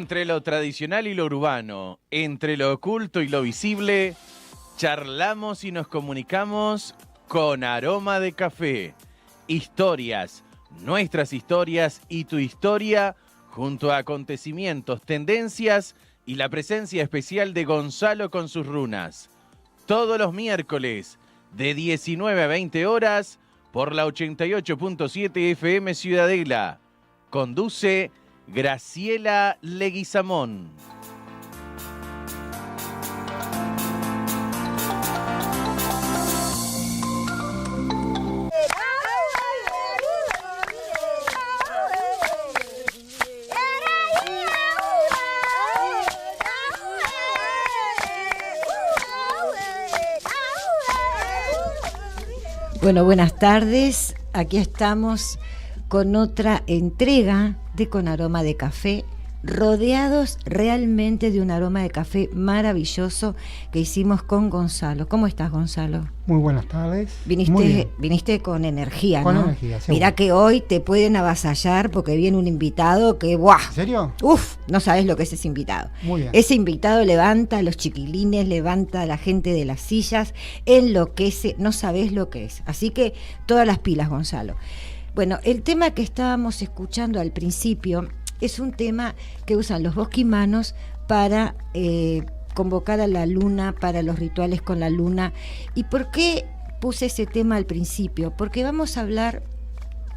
Entre lo tradicional y lo urbano, entre lo oculto y lo visible, charlamos y nos comunicamos con Aroma de Café. Historias, nuestras historias y tu historia, junto a acontecimientos, tendencias y la presencia especial de Gonzalo con sus runas. Todos los miércoles, de 19 a 20 horas, por la 88.7 FM Ciudadela. Conduce Graciela Leguizamón. Bueno, buenas tardes. Aquí estamos con otra entrega de Con Aroma de Café, rodeados realmente de un aroma de café maravilloso que hicimos con Gonzalo. ¿Cómo estás, Gonzalo? Muy buenas tardes. Viniste con energía, con ¿no? Energía, seguro. Mirá que hoy te pueden avasallar porque viene un invitado que ¡buah! ¿En serio? Uf, no sabes lo que es ese invitado. Muy bien. Ese invitado levanta a los chiquilines, levanta a la gente de las sillas, enloquece, no sabes lo que es. Así que todas las pilas, Gonzalo. Bueno, el tema que estábamos escuchando al principio es un tema que usan los bosquimanos para convocar a la luna, para los rituales con la luna. ¿Y por qué puse ese tema al principio? Porque vamos a hablar,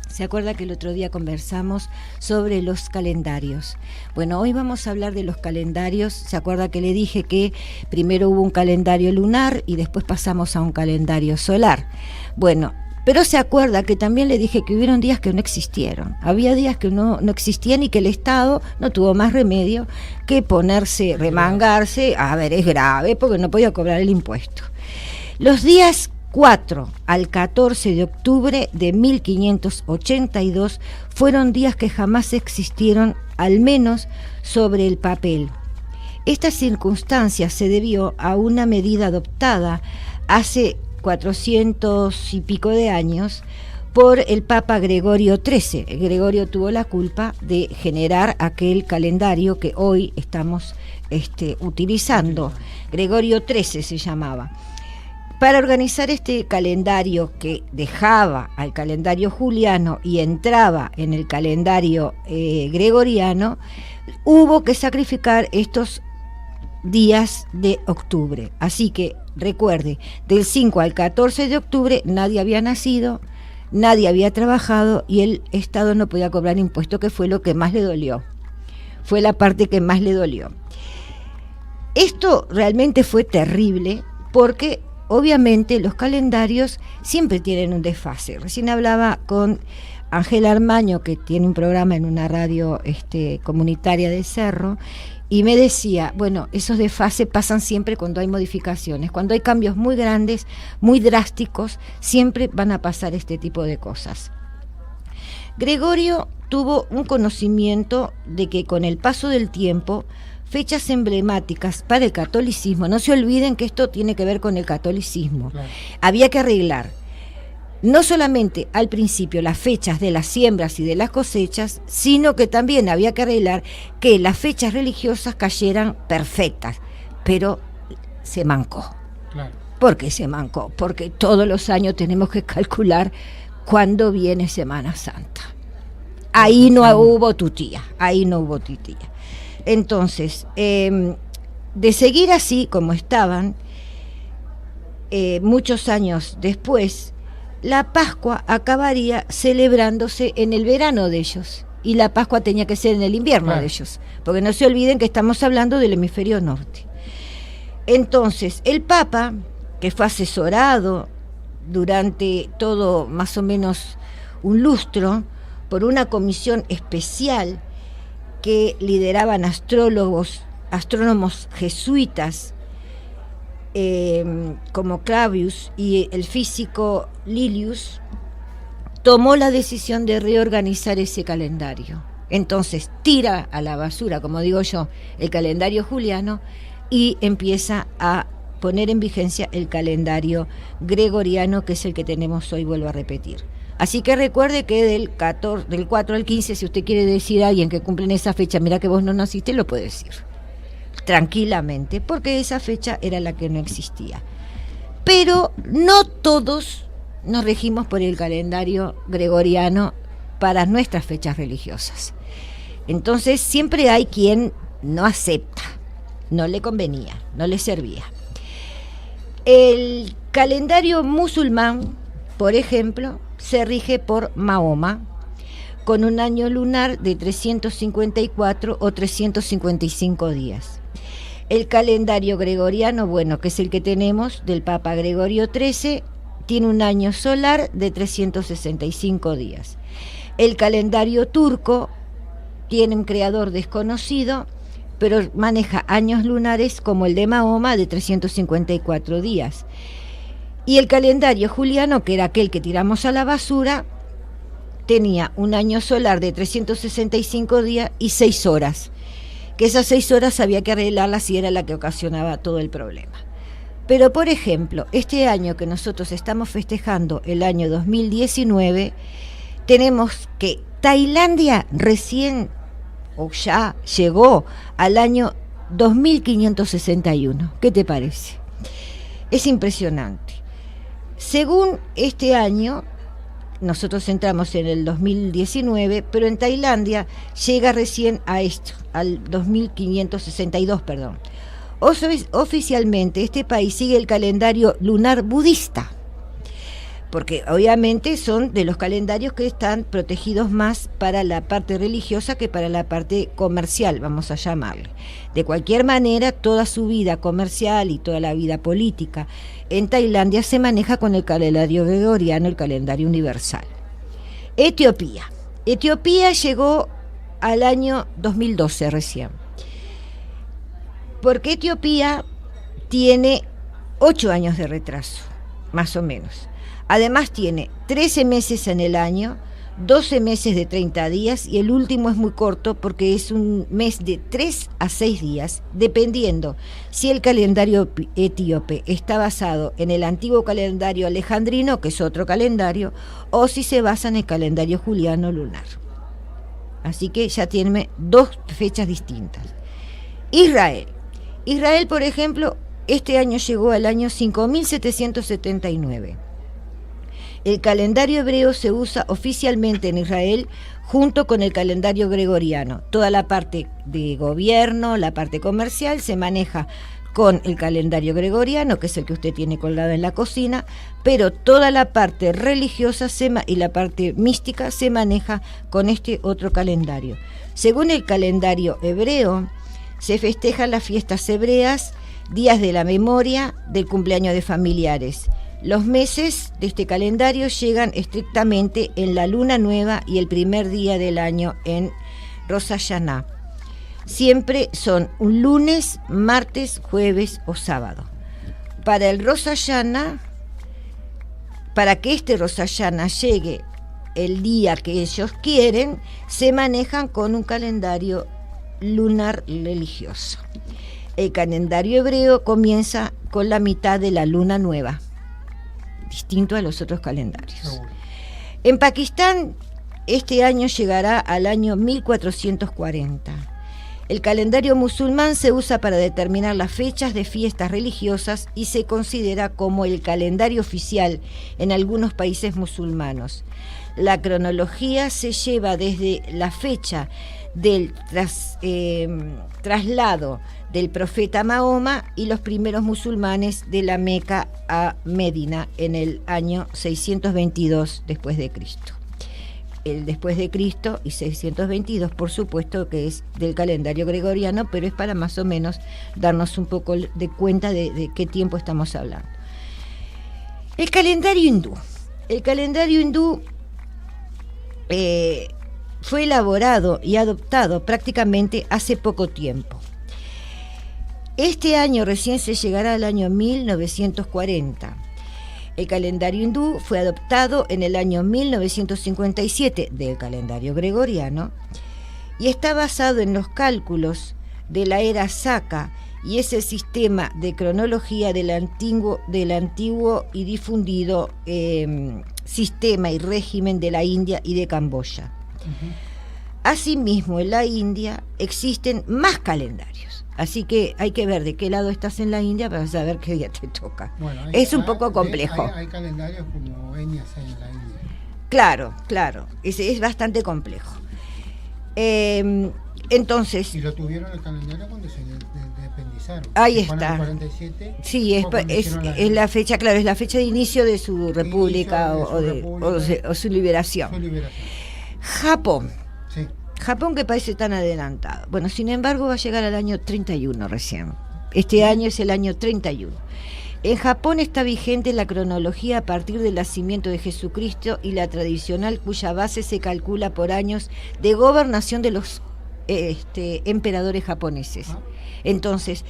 ¿se acuerda que el otro día conversamos sobre los calendarios? Bueno, hoy vamos a hablar de los calendarios. ¿Se acuerda que le dije que primero hubo un calendario lunar y después pasamos a un calendario solar? Bueno, pero se acuerda que también le dije que hubieron días que no existieron. Había días que no existían y que el Estado no tuvo más remedio que ponerse, remangarse. A ver, es grave porque no podía cobrar el impuesto. Los días 4 al 14 de octubre de 1582 fueron días que jamás existieron, al menos sobre el papel. Esta circunstancia se debió a una medida adoptada hace 400 y pico de años por el Papa Gregorio XIII. Gregorio tuvo la culpa de generar aquel calendario que hoy estamos utilizando. Gregorio XIII se llamaba. Para organizar este calendario que dejaba al calendario juliano y entraba en el calendario gregoriano, hubo que sacrificar estos días de octubre. Así que recuerde, del 5 al 14 de octubre nadie había nacido, nadie había trabajado y el Estado no podía cobrar impuestos, que fue lo que más le dolió. Fue la parte que más le dolió. Esto realmente fue terrible porque obviamente los calendarios siempre tienen un desfase. Recién hablaba con Ángel Armaño, que tiene un programa en una radio comunitaria de Cerro, y me decía, bueno, esos desfases pasan siempre cuando hay modificaciones, cuando hay cambios muy grandes, muy drásticos, siempre van a pasar este tipo de cosas. Gregorio tuvo un conocimiento de que con el paso del tiempo, fechas emblemáticas para el catolicismo, no se olviden que esto tiene que ver con el catolicismo, claro, había que arreglar no solamente al principio las fechas de las siembras y de las cosechas, sino que también había que arreglar que las fechas religiosas cayeran perfectas, pero se mancó. Claro. ¿Por qué se mancó? Porque todos los años tenemos que calcular cuándo viene Semana Santa. Ahí no hubo tutía, Entonces, de seguir así como estaban, muchos años después, la Pascua acabaría celebrándose en el verano de ellos y la Pascua tenía que ser en el invierno, claro, de ellos, porque no se olviden que estamos hablando del hemisferio norte. Entonces, el Papa, que fue asesorado durante todo más o menos un lustro por una comisión especial que lideraban astrónomos jesuitas, como Clavius y el físico Lilius, tomó la decisión de reorganizar ese calendario. Entonces tira a la basura, como digo yo, el calendario juliano y empieza a poner en vigencia el calendario gregoriano, que es el que tenemos hoy, vuelvo a repetir. Así que recuerde que del 4 al 15, si usted quiere decir a alguien que cumple en esa fecha, mira que vos no naciste, lo puede decir tranquilamente, porque esa fecha era la que no existía. Pero no todos nos regimos por el calendario gregoriano para nuestras fechas religiosas. Entonces siempre hay quien no acepta, no le convenía, no le servía. El calendario musulmán, por ejemplo, se rige por Mahoma, con un año lunar de 354 o 355 días. El calendario gregoriano, bueno, que es el que tenemos del Papa Gregorio XIII, tiene un año solar de 365 días. El calendario turco tiene un creador desconocido, pero maneja años lunares como el de Mahoma de 354 días. Y el calendario juliano, que era aquel que tiramos a la basura, tenía un año solar de 365 días y 6 horas. Que esas 6 horas había que arreglarlas y era la que ocasionaba todo el problema. Pero, por ejemplo, este año que nosotros estamos festejando, el año 2019, tenemos que Tailandia recién o ya llegó al año 2561. ¿Qué te parece? Es impresionante. Según este año, nosotros entramos en el 2019, pero en Tailandia llega recién a esto, al 2562, perdón. Oficialmente este país sigue el calendario lunar budista, porque obviamente son de los calendarios que están protegidos más para la parte religiosa que para la parte comercial, vamos a llamarle. De cualquier manera, toda su vida comercial y toda la vida política en Tailandia se maneja con el calendario gregoriano, el calendario universal. Etiopía llegó al año 2012 recién, porque Etiopía tiene 8 años de retraso, más o menos. Además tiene 13 meses en el año, 12 meses de 30 días y el último es muy corto porque es un mes de 3 a 6 días, dependiendo si el calendario etíope está basado en el antiguo calendario alejandrino, que es otro calendario, o si se basa en el calendario juliano lunar. Así que ya tiene 2 fechas distintas. Israel, por ejemplo, este año llegó al año 5779. El calendario hebreo se usa oficialmente en Israel junto con el calendario gregoriano. Toda la parte de gobierno, la parte comercial se maneja con el calendario gregoriano, que es el que usted tiene colgado en la cocina, pero toda la parte religiosa y la parte mística se maneja con este otro calendario. Según el calendario hebreo, se festejan las fiestas hebreas, días de la memoria, del cumpleaños de familiares. Los meses de este calendario llegan estrictamente en la luna nueva y el primer día del año en Rosh Hashanah. Siempre son un lunes, martes, jueves o sábado. Para el Rosh Hashanah, para que este Rosh Hashanah llegue el día que ellos quieren, se manejan con un calendario lunar religioso. El calendario hebreo comienza con la mitad de la luna nueva, distinto a los otros calendarios. En Pakistán, este año llegará al año 1440. El calendario musulmán se usa para determinar las fechas de fiestas religiosas y se considera como el calendario oficial en algunos países musulmanos. La cronología se lleva desde la fecha del traslado del profeta Mahoma y los primeros musulmanes de la Meca a Medina en el año 622 después de Cristo. El después de Cristo y 622, por supuesto que es del calendario gregoriano, pero es para más o menos darnos un poco de cuenta de qué tiempo estamos hablando. El calendario hindú. El calendario hindú fue elaborado y adoptado prácticamente hace poco tiempo. Este año recién se llegará al año 1940. El calendario hindú fue adoptado en el año 1957 del calendario gregoriano y está basado en los cálculos de la era Saka y es el sistema de cronología del antiguo y difundido sistema y régimen de la India y de Camboya. Asimismo, en la India existen más calendarios, así que hay que ver de qué lado estás en la India para saber qué día te toca. Bueno, es un poco complejo. Hay calendarios como etnias en la India. Claro, es bastante complejo. Entonces, y lo tuvieron el calendario cuando se independizaron. Ahí está. 47, sí, es la fecha, claro, es la fecha de inicio de su república o su liberación. Japón. Sí. Japón, que parece tan adelantado. Bueno, sin embargo, va a llegar al año 31 recién. Este año es el año 31. En Japón está vigente la cronología a partir del nacimiento de Jesucristo y la tradicional cuya base se calcula por años de gobernación de los emperadores japoneses. Entonces,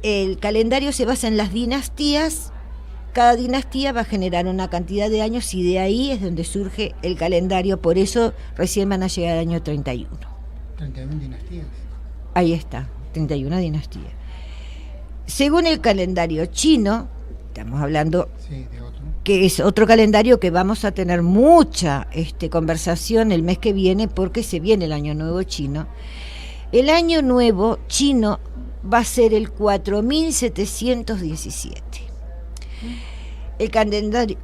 el calendario se basa en las dinastías. Cada dinastía va a generar una cantidad de años y de ahí es donde surge el calendario. Por eso recién van a llegar al año 31. 31 dinastías. Ahí está, 31 dinastías. Según el calendario chino, estamos hablando de otro, que es otro calendario que vamos a tener mucha conversación el mes que viene, porque se viene el Año Nuevo chino. El Año Nuevo chino va a ser el 4717. El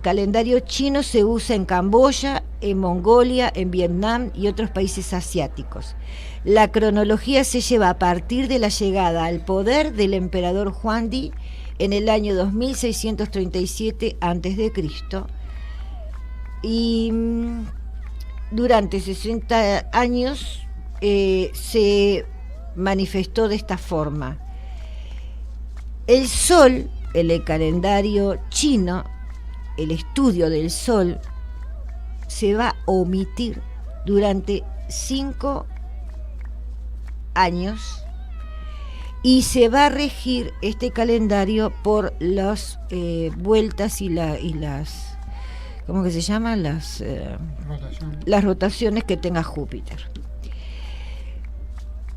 calendario chino se usa en Camboya, en Mongolia, en Vietnam y otros países asiáticos. La cronología se lleva a partir de la llegada al poder del emperador Huangdi en el año 2637 a.C. y durante 60 años se manifestó de esta forma. El sol, en el calendario chino, el estudio del sol se va a omitir durante 5 años y se va a regir este calendario por las vueltas y las ¿cómo que se llaman? Las rotaciones que tenga Júpiter.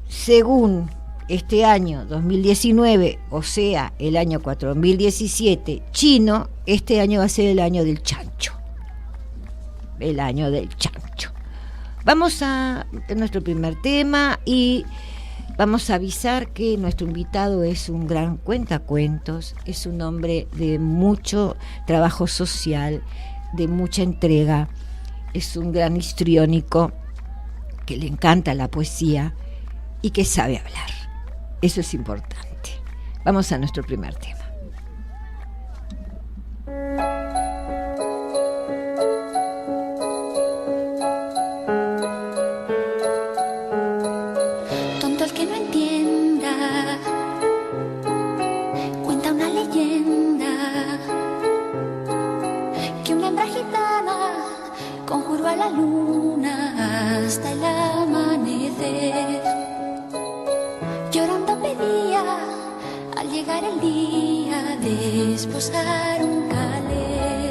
Según este año 2019, o sea, el año 4017 chino, este año va a ser el año del chancho. El año del chancho. Vamos a nuestro primer tema y vamos a avisar que nuestro invitado es un gran cuentacuentos, es un hombre de mucho trabajo social, de mucha entrega, es un gran histriónico que le encanta la poesía y que sabe hablar. Eso es importante. Vamos a nuestro primer tema. Tonto el que no entienda, cuenta una leyenda que una hembra gitana conjuró a la luna hasta el amanecer. Llorando pedía al llegar el día de esposar un calé.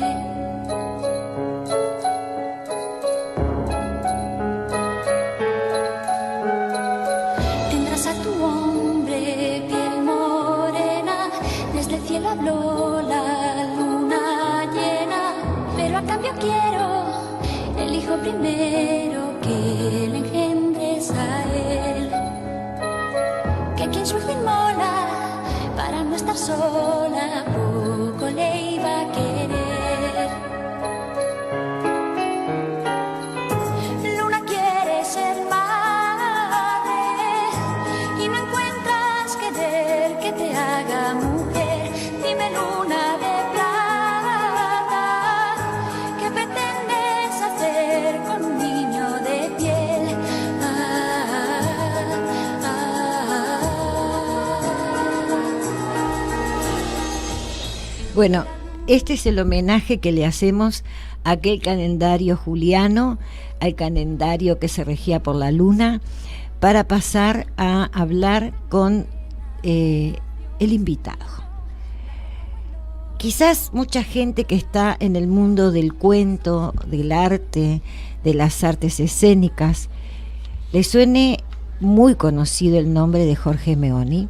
Tendrás a tu hombre piel morena, desde el cielo habló la luna llena, pero a cambio quiero el hijo primero que le engendres a él. Que quien surge inmola para no estar sola, poco le iba a querer. Luna quiere ser madre y no encuentras querer que te haga mujer. Dime, luna de plata, ¿qué pretendes hacer con un niño de piel? Bueno, este es el homenaje que le hacemos a aquel calendario juliano, al calendario que se regía por la luna, para pasar a hablar con el invitado. Quizás mucha gente que está en el mundo del cuento, del arte, de las artes escénicas, le suene muy conocido el nombre de Jorge Meoni,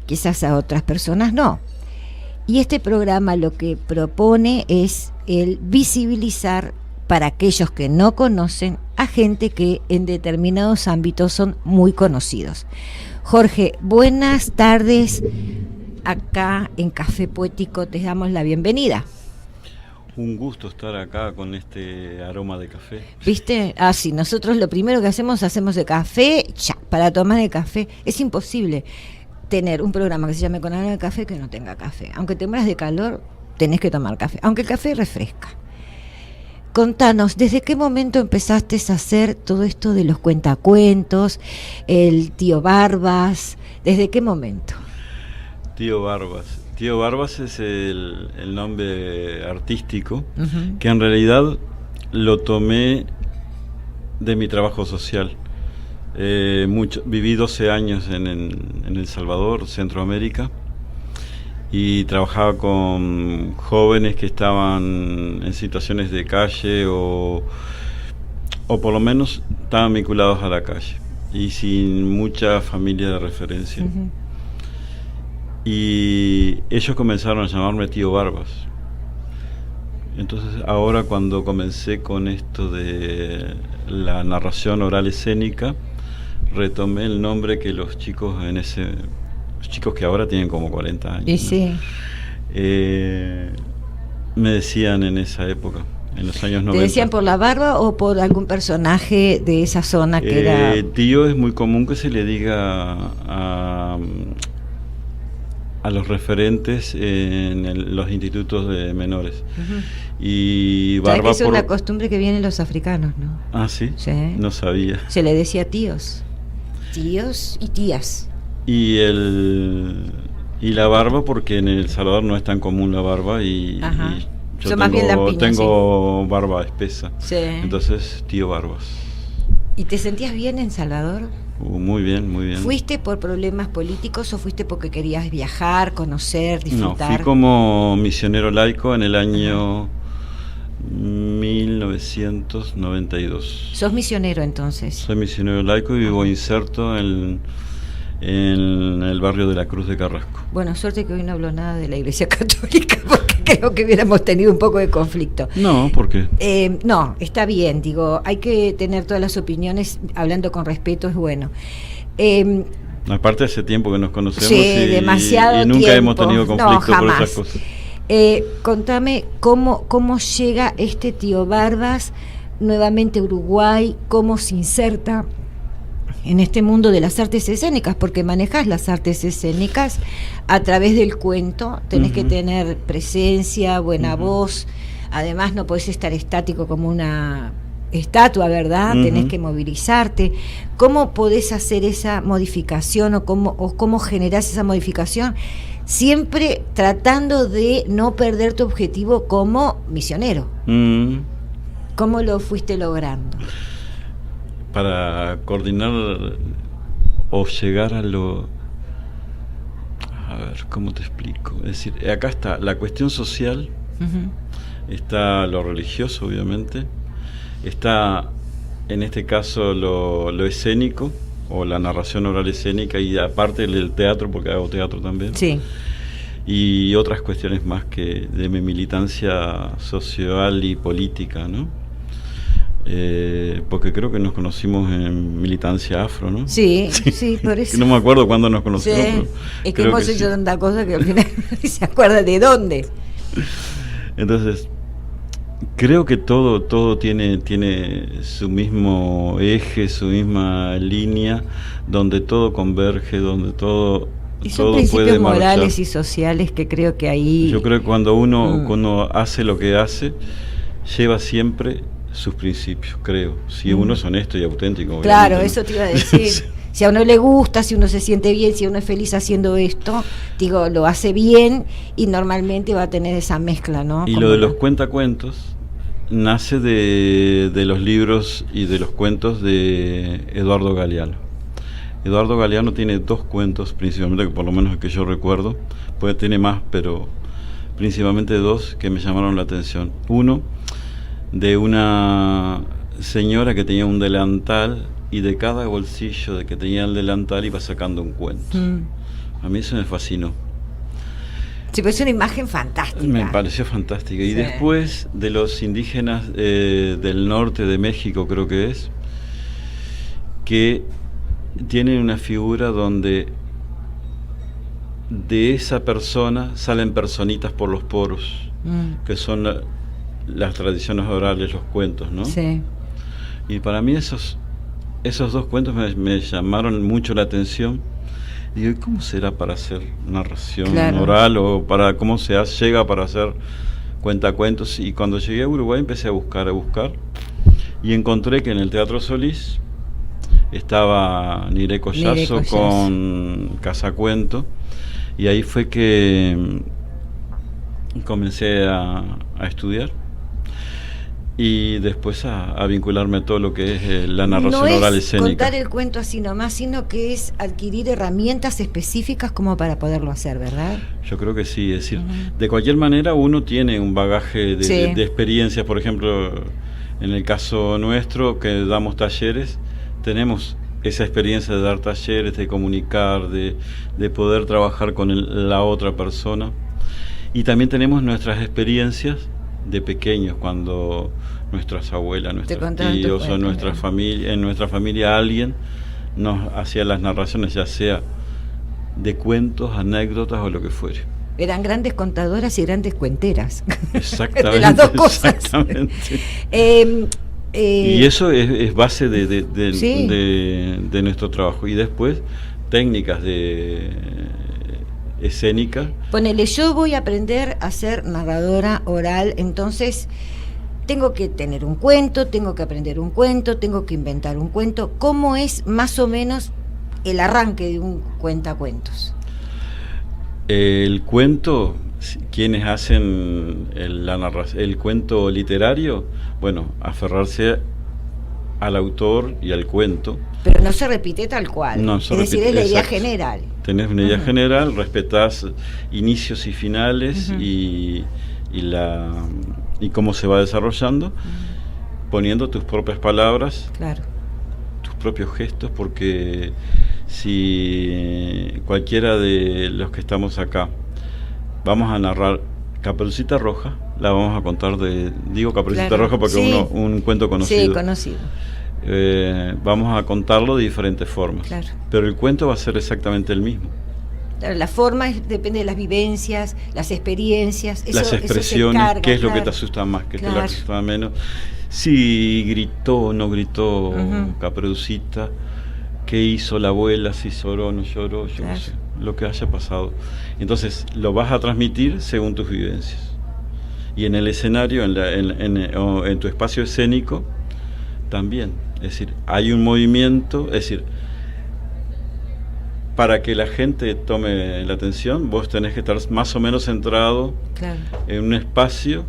quizás a otras personas no. Y este programa lo que propone es el visibilizar para aquellos que no conocen a gente que en determinados ámbitos son muy conocidos. Jorge, buenas tardes. Acá en Café Poético te damos la bienvenida. Un gusto estar acá con este aroma de café. ¿Viste? Ah, sí, nosotros lo primero que hacemos el café, ya, para tomar el café. Es imposible tener un programa que se llame Con aroma de café que no tenga café. Aunque te mueras de calor, tenés que tomar café, aunque el café refresca. Contanos, ¿desde qué momento empezaste a hacer todo esto de los cuentacuentos, el tío Barbas? ¿Desde qué momento? Tío Barbas es el nombre artístico, que en realidad lo tomé de mi trabajo social. Viví 12 años en El Salvador, Centroamérica, y trabajaba con jóvenes que estaban en situaciones de calle o por lo menos estaban vinculados a la calle y sin mucha familia de referencia. Y ellos comenzaron a llamarme Tío Barbas. Entonces ahora, cuando comencé con esto de la narración oral escénica, retomé el nombre que los chicos los chicos que ahora tienen como 40 años, y sí, me decían en esa época, en los años 90. ¿Te decían por la barba o por algún personaje de esa zona que era...? Tío es muy común que se le diga a los referentes en los institutos de menores. Y barba, que es una costumbre que viene de los africanos, ¿no? Ah, ¿sí? Sí. No sabía. Se le decía tíos y tías. Y la barba, porque en El Salvador no es tan común la barba, y yo tengo barba espesa. Sí. Entonces, Tío Barbas. ¿Y te sentías bien en Salvador? Muy bien, muy bien. ¿Fuiste por problemas políticos o fuiste porque querías viajar, conocer, disfrutar? No, fui como misionero laico en el año 1992. ¿Sos misionero entonces? Soy misionero laico y vivo inserto en el barrio de la Cruz de Carrasco. Bueno, suerte que hoy no hablo nada de la Iglesia Católica, porque creo que hubiéramos tenido un poco de conflicto. No, ¿por qué? No, está bien, digo, hay que tener todas las opiniones, hablando con respeto es bueno. Aparte hace tiempo que nos conocemos, sí, demasiado y nunca tiempo. hemos tenido conflicto por esas cosas. Contame cómo llega este Tío Barbas nuevamente a Uruguay, cómo se inserta en este mundo de las artes escénicas, porque manejás las artes escénicas a través del cuento, tenés que tener presencia, buena voz, además no podés estar estático como una estatua, ¿verdad? Tenés que movilizarte. ¿Cómo podés hacer esa modificación o cómo generás esa modificación? Siempre tratando de no perder tu objetivo como misionero. ¿Cómo lo fuiste logrando? Para coordinar o llegar a lo... A ver, ¿cómo te explico? Es decir, acá está la cuestión social, está lo religioso, obviamente, está, en este caso, lo escénico, o la narración oral escénica, y aparte el teatro, porque hago teatro también. Sí. Y otras cuestiones más que de mi militancia social y política, ¿no? Porque creo que nos conocimos en militancia afro, ¿no? Sí, por eso. No me acuerdo cuándo nos conocimos. Sí. Es que hemos hecho tanta cosa que al final nadie se acuerda de dónde. Entonces, creo que todo tiene su mismo eje, su misma línea, donde todo converge, donde todo... Y son principios morales y sociales que creo que ahí... Yo creo que cuando uno hace lo que hace, lleva siempre sus principios, creo. Si uno es honesto y auténtico. Claro, eso te iba a decir. Si a uno le gusta, si uno se siente bien, si uno es feliz haciendo esto, digo, lo hace bien y normalmente va a tener esa mezcla, ¿no? Y lo de los cuentacuentos nace de los libros y de los cuentos de Eduardo Galeano. Eduardo Galeano tiene 2 cuentos, principalmente, que por lo menos el que yo recuerdo, puede tener más, pero principalmente 2 que me llamaron la atención. Uno, de una señora que tenía un delantal y de cada bolsillo de que tenía el delantal iba sacando un cuento. A mí eso me fascinó. Sí, pero es una imagen fantástica. Me pareció fantástica. Y Sí. después de los indígenas del norte de México, creo que es, que tienen una figura donde de esa persona salen personitas por los poros, que son las tradiciones orales, los cuentos, ¿no? Sí. Y para mí esos dos cuentos me llamaron mucho la atención. Digo, ¿y cómo será para hacer narración Claro. oral o para cómo llega para hacer cuentacuentos? Y cuando llegué a Uruguay empecé a buscar y encontré que en el Teatro Solís estaba Niré Collazo con Casacuento, y ahí fue que comencé a estudiar y después a vincularme a todo lo que es la narración oral No es escénica. contar el cuento así nomás, sino que es adquirir herramientas específicas como para poderlo hacer, ¿verdad? Yo creo que sí, es decir, de cualquier manera uno tiene un bagaje Sí. de experiencias. Por ejemplo, en el caso nuestro, que damos talleres, tenemos esa experiencia de dar talleres, de comunicar, de poder trabajar con la otra persona. Y también tenemos nuestras experiencias de pequeños, cuando nuestras abuelas, nuestros tíos o en nuestra familia alguien nos hacía las narraciones, ya sea de cuentos, anécdotas o lo que fuere. Eran grandes contadoras y grandes cuenteras. Exactamente. De las dos cosas. Exactamente. Y eso es base Sí. de nuestro trabajo. Y después técnicas de escénica. Ponele, yo voy a aprender a ser narradora oral, entonces tengo que tener un cuento, tengo que aprender un cuento, tengo que inventar un cuento. ¿Cómo es más o menos el arranque de un cuentacuentos? El cuento, quienes hacen el cuento literario, bueno, aferrarse al autor y al cuento. Pero no se repite tal cual. No, es decir, es la idea exacto. general. Tenés una idea general, respetás inicios y finales y cómo se va desarrollando, poniendo tus propias palabras, Claro. tus propios gestos, porque si cualquiera de los que estamos acá vamos a narrar Caperucita Roja, la vamos a contar digo Caperucita Claro. Roja porque Sí. un cuento conocido. Sí, conocido. Vamos a contarlo de diferentes formas, Claro. pero el cuento va a ser exactamente el mismo. Claro, la forma depende de las vivencias, las experiencias, Las eso expresiones, se carga, qué es lo que te claro. asusta más, qué es lo Claro. que te asusta menos, si gritó o no gritó Ujú. Caperucita, qué hizo la abuela, si lloró o no lloró, yo Claro. no sé, lo que haya pasado. Entonces lo vas a transmitir según tus vivencias. Y en el escenario, en tu espacio escénico, también. Es decir, hay un movimiento, es decir, para que la gente tome la atención, vos tenés que estar más o menos centrado Claro. en un espacio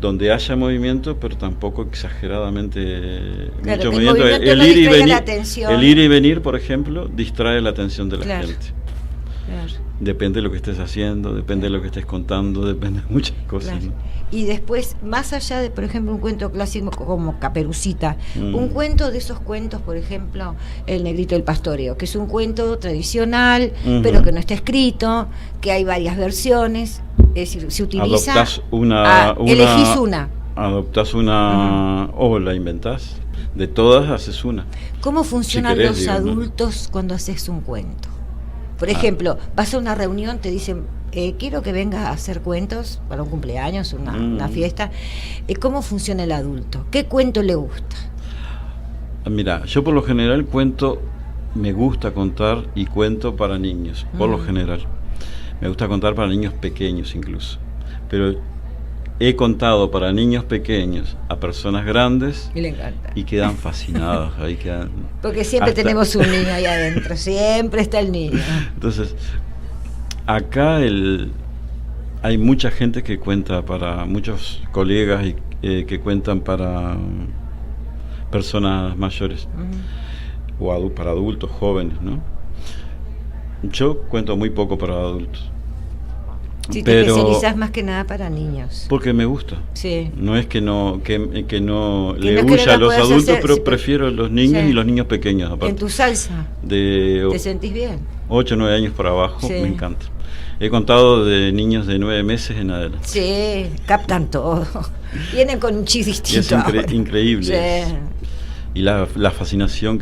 donde haya movimiento, pero tampoco exageradamente Claro, mucho que el movimiento. movimiento no distraiga la atención. El ir y venir, por ejemplo, distrae la atención de la Claro. gente. Claro. Depende de lo que estés haciendo, depende de lo que estés contando, depende de muchas cosas. Claro. ¿no? Y después, más allá de, por ejemplo, un cuento clásico como Caperucita, un cuento de esos cuentos, por ejemplo, El Negrito del Pastoreo, que es un cuento tradicional, Ujú. pero que no está escrito, que hay varias versiones, es decir, se utiliza... Adoptás una, elegís una. Adoptás una o la inventás. De todas haces una. ¿Cómo funcionan querés, los digo, ¿no? adultos cuando haces un cuento? Por ejemplo, vas a una reunión, te dicen, quiero que vengas a hacer cuentos para un cumpleaños, una fiesta. ¿Cómo funciona el adulto? ¿Qué cuento le gusta? Mira, yo por lo general me gusta contar y cuento para niños, por lo general. Me gusta contar para niños pequeños incluso. Pero he contado para niños pequeños a personas grandes Y le encanta. y quedan fascinados. Ahí quedan. Porque siempre Hasta- tenemos un niño ahí adentro, siempre está el niño. Entonces, acá hay mucha gente que cuenta para muchos colegas que cuentan para personas mayores o para adultos jóvenes, ¿no? Yo cuento muy poco para adultos. Si te pero especializás más que nada para niños. porque me gusta. Sí. No es que no Que le no es que no huya la a los puedas adultos, hacer, pero sí, prefiero los niños sí. y los niños pequeños En aparte. tu salsa, De ¿te sentís bien? 8 o 9 años para abajo, Sí. me encanta. He contado de niños de 9 meses en adelante. Sí, captan todo. Vienen con un chis Y distinto. es ahora. increíble. Sí. Y la fascinación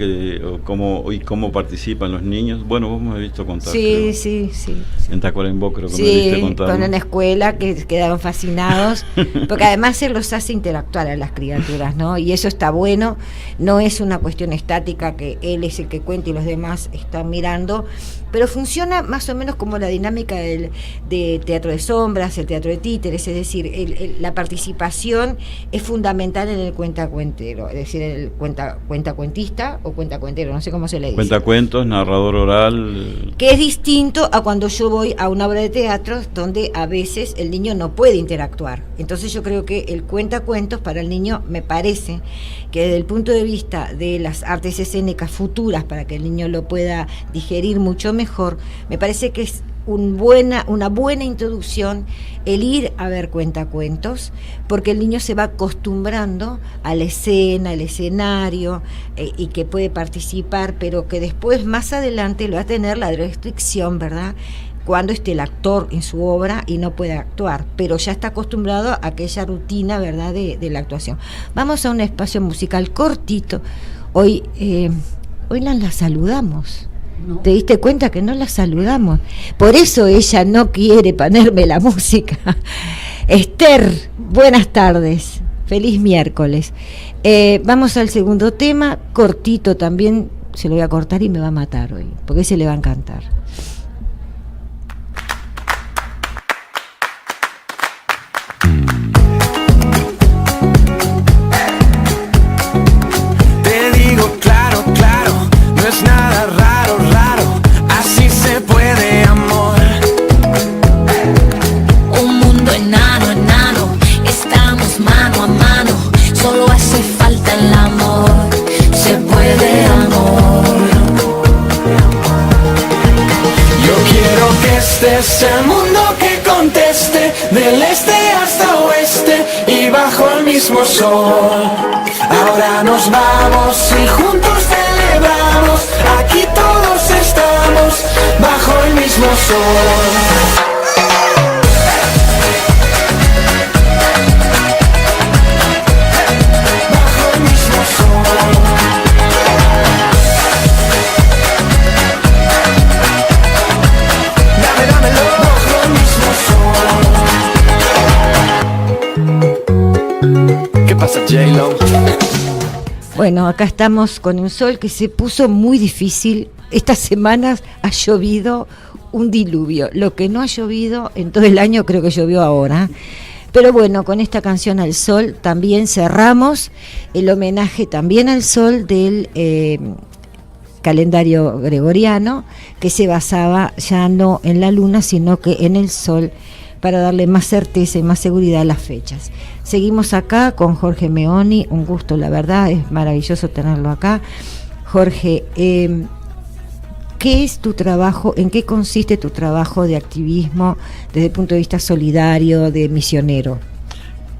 cómo participan los niños. Bueno, vos me has visto contar. Sí, creo. sí, sí. En Tacuarembó creo que me viste Sí, contar. con ¿no? una escuela que quedaron fascinados, porque además se los hace interactuar a las criaturas, ¿no? Y eso está bueno, no es una cuestión estática que él es el que cuenta y los demás están mirando, pero funciona más o menos como la dinámica de teatro de sombras, el teatro de títeres, es decir, la participación es fundamental en el cuentacuentero, es decir, el cuentacuentista o cuentacuentero, no sé cómo se le dice. Cuentacuentos, narrador oral. Que es distinto a cuando yo voy a una obra de teatro donde a veces el niño no puede interactuar. Entonces yo creo que el cuentacuentos para el niño, me parece que desde el punto de vista de las artes escénicas futuras, para que el niño lo pueda digerir mucho mejor, me parece que es una buena introducción el ir a ver cuentacuentos, porque el niño se va acostumbrando a la escena, al escenario, y que puede participar, pero que después más adelante lo va a tener la restricción, ¿verdad?, cuando esté el actor en su obra y no puede actuar, pero ya está acostumbrado a aquella rutina, ¿verdad?, de la actuación. Vamos a un espacio musical cortito. Hoy la saludamos. No. ¿Te diste cuenta que no la saludamos? Por eso ella no quiere ponerme la música. Esther, buenas tardes. Feliz miércoles. Vamos al segundo tema, cortito también. Se lo voy a cortar y me va a matar hoy, porque se le va a encantar. Te digo claro, claro, no es nada raro, raro, así se puede, amor. Un mundo enano, enano, estamos mano a mano, solo hace falta el amor, se puede, amor. Yo quiero que este sea el mundo que conteste, del este hasta oeste y bajo el mismo sol. Ahora nos vamos y juntos celebramos, aquí todos estamos bajo el mismo sol. Bajo el mismo sol. Dámelo bajo el mismo sol. ¿Qué pasa, J-Lo? Bueno, acá estamos con un sol que se puso muy difícil. Estas semanas ha llovido un diluvio. Lo que no ha llovido en todo el año creo que llovió ahora. Pero bueno, con esta canción al sol también cerramos el homenaje también al sol del calendario gregoriano, que se basaba ya no en la luna, sino que en el sol, para darle más certeza y más seguridad a las fechas. Seguimos acá con Jorge Meoni, un gusto, la verdad, es maravilloso tenerlo acá. Jorge, ¿qué es tu trabajo? ¿En qué consiste tu trabajo de activismo desde el punto de vista solidario, de misionero?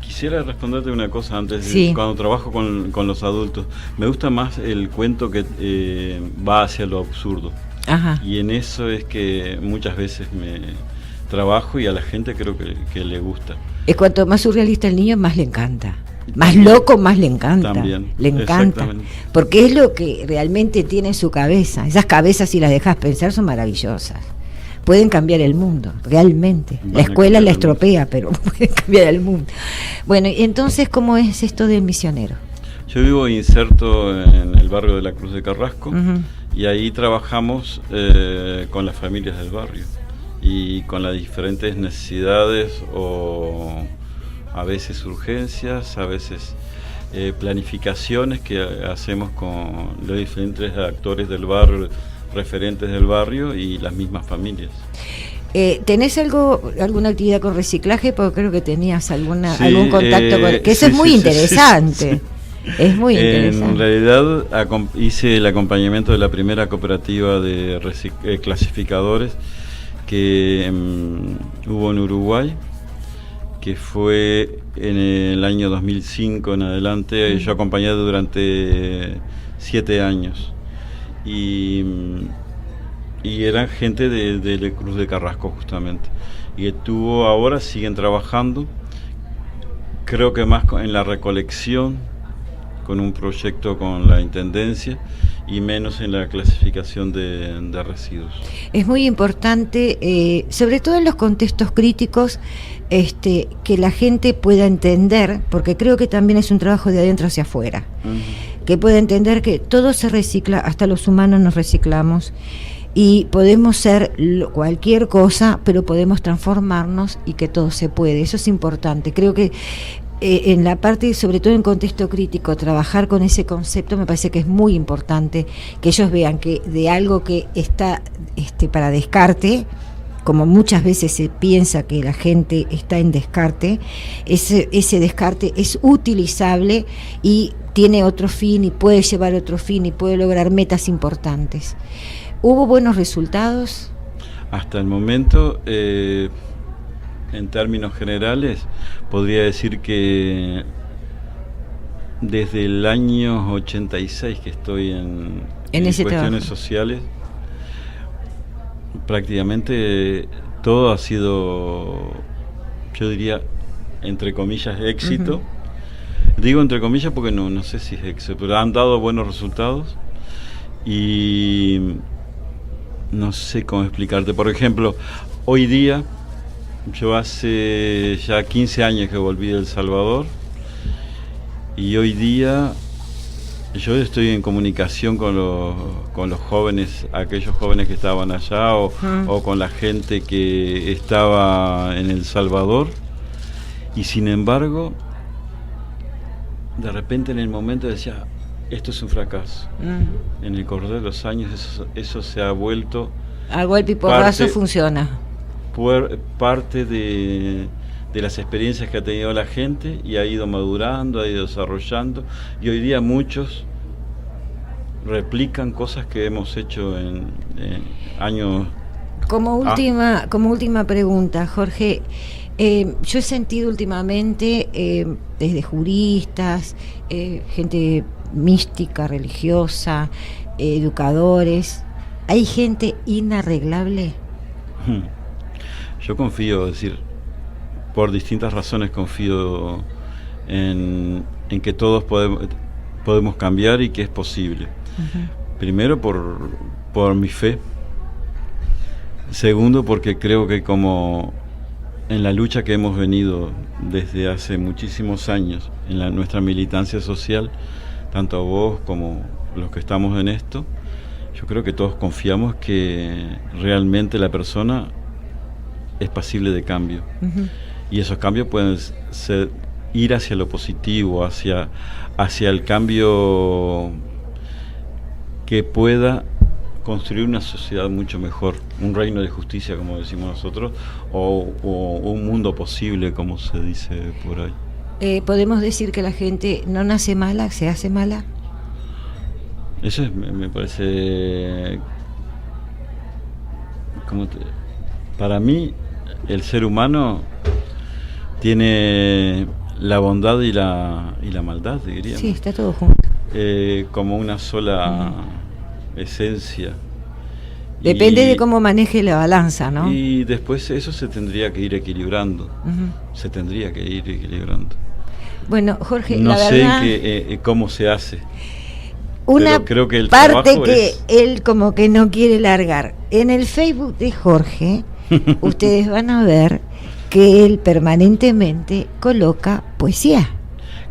Quisiera responderte una cosa antes. Sí. Cuando trabajo con los adultos, me gusta más el cuento que va hacia lo absurdo. Ajá. Y en eso es que muchas veces me trabajo y a la gente creo que le gusta. Es cuanto más surrealista el niño, más le encanta. Más loco, más le encanta. También, le encanta. exactamente. Porque es lo que realmente tiene en su cabeza. Esas cabezas, si las dejas pensar, son maravillosas. Pueden cambiar el mundo, realmente. Van La a escuela cambiar la el mundo. estropea, pero pueden cambiar el mundo. Bueno, y entonces, ¿cómo es esto del misionero? Yo vivo inserto en el barrio de la Cruz de Carrasco. Ujú. Y ahí trabajamos con las familias del barrio y con las diferentes necesidades o a veces urgencias, a veces planificaciones que hacemos con los diferentes actores del barrio, referentes del barrio y las mismas familias. ¿Tenés alguna actividad con reciclaje? Porque creo que tenías algún contacto con... Que eso sí, es muy sí, interesante. sí. Es muy interesante. En realidad hice el acompañamiento de la primera cooperativa de clasificadores que hubo en Uruguay, que fue en el año 2005 en adelante. Yo acompañé durante 7 años y eran gente de Cruz de Carrasco justamente, y ahora siguen trabajando, creo que más en la recolección, con un proyecto con la Intendencia, y menos en la clasificación de residuos. Es muy importante, sobre todo en los contextos críticos, que la gente pueda entender, porque creo que también es un trabajo de adentro hacia afuera, que pueda entender que todo se recicla, hasta los humanos nos reciclamos, y podemos ser cualquier cosa, pero podemos transformarnos y que todo se puede. Eso es importante. Creo que en la parte, sobre todo en contexto crítico, trabajar con ese concepto me parece que es muy importante, que ellos vean que de algo que está para descarte, como muchas veces se piensa que la gente está en descarte, ese descarte es utilizable y tiene otro fin y puede llevar otro fin y puede lograr metas importantes. ¿Hubo buenos resultados? Hasta el momento, en términos generales, podría decir que desde el año 86 que estoy en ese cuestiones trabajo sociales, prácticamente todo ha sido, yo diría, entre comillas, éxito. Digo entre comillas porque no sé si es éxito, pero han dado buenos resultados y no sé cómo explicarte. Por ejemplo, hoy día, yo hace ya 15 años que volví de El Salvador, y hoy día yo estoy en comunicación con los jóvenes, aquellos jóvenes que estaban allá, o con la gente que estaba en El Salvador, y sin embargo, de repente en el momento decía, esto es un fracaso. En el correr de los años eso se ha vuelto... A golpe y porrazo funciona. Parte de las experiencias que ha tenido la gente, y ha ido madurando, ha ido desarrollando, y hoy día muchos replican cosas que hemos hecho en años... Como última pregunta, Jorge, yo he sentido últimamente desde juristas, gente mística, religiosa, educadores, ¿hay gente inarreglable? Yo confío, es decir, por distintas razones confío en que todos podemos cambiar y que es posible. Primero por mi fe. Segundo, porque creo que como en la lucha que hemos venido desde hace muchísimos años, en nuestra militancia social, tanto vos como los que estamos en esto, yo creo que todos confiamos que realmente la persona es pasible de cambio. Y esos cambios pueden ir hacia lo positivo, hacia el cambio que pueda construir una sociedad mucho mejor, un reino de justicia, como decimos nosotros, o un mundo posible, como se dice por ahí. ¿Podemos decir que la gente no nace mala, se hace mala? Eso me parece... para mí, el ser humano tiene la bondad y la maldad, diríamos. Sí, está todo junto. Como una sola esencia. Depende de cómo maneje la balanza, ¿no? Y después eso se tendría que ir equilibrando. Se tendría que ir equilibrando. Bueno, Jorge, no la verdad... No sé cómo se hace. Una creo que el parte que él como que no quiere largar. En el Facebook de Jorge, ustedes van a ver que él permanentemente coloca poesía.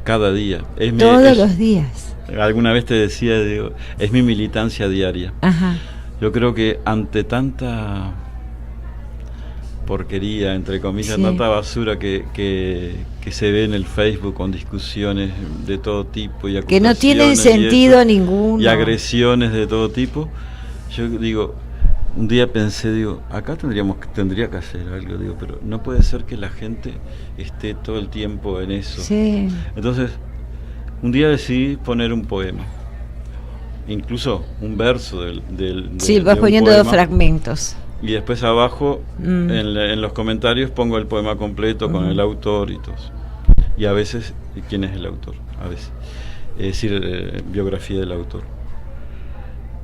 Cada día. Todos los días. Alguna vez te decía, digo, es mi militancia diaria. Ajá. Yo creo que ante tanta porquería, entre comillas, sí, tanta basura que se ve en el Facebook, con discusiones de todo tipo y que no tienen sentido ninguno, y agresiones de todo tipo, yo digo, un día pensé, digo, acá tendría que hacer algo, digo, pero no puede ser que la gente esté todo el tiempo en eso. Sí. Entonces, un día decidí poner un poema, incluso un verso del sí, vas poniendo fragmentos. y después abajo en los comentarios pongo el poema completo con el autor y todo eso. Y a veces quién es el autor, a veces, es decir, biografía del autor.